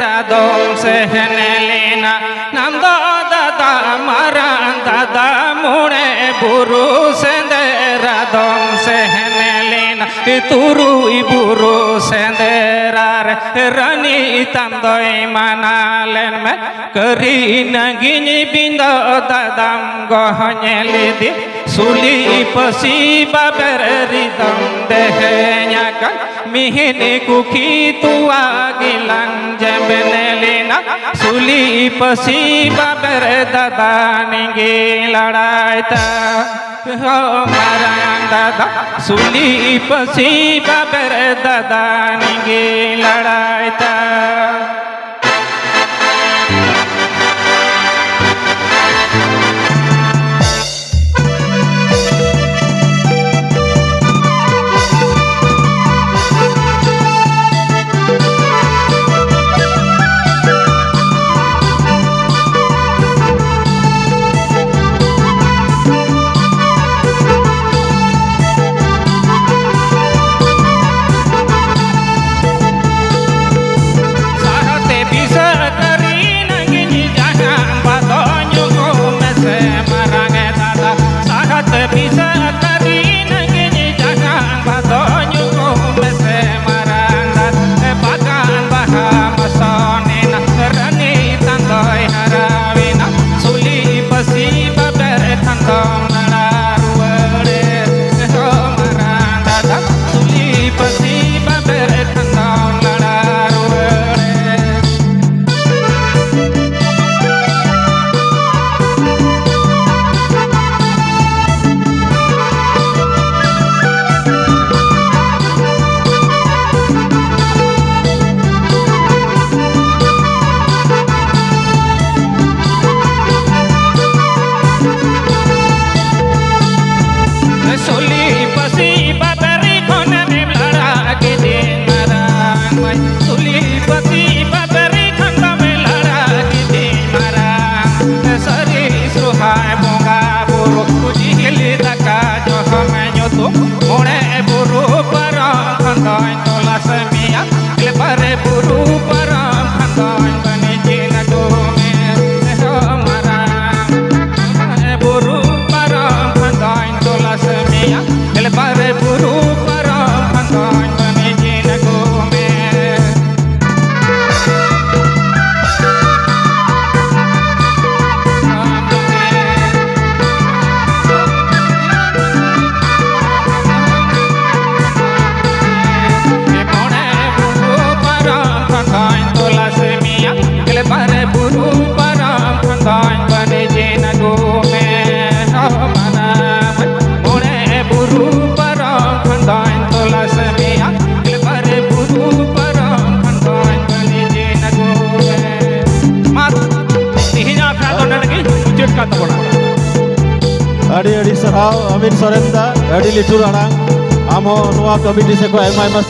radom sehenelina nam do dada maran dada mune buru senderadom sehenelina turu iburu senderar rani tamdoi manalen me kerina gini bindo dadam gohnyelidi suli pasi baberidam dehnya kan mihini kuki tua gilang jembenelina suli pasi baber dada ningi ladai ta marang dada suli pasi baber dada ningi ladai ta Adi adi sarau Amin Sorenda adi litur arang amo nuwa komiti seko emai mas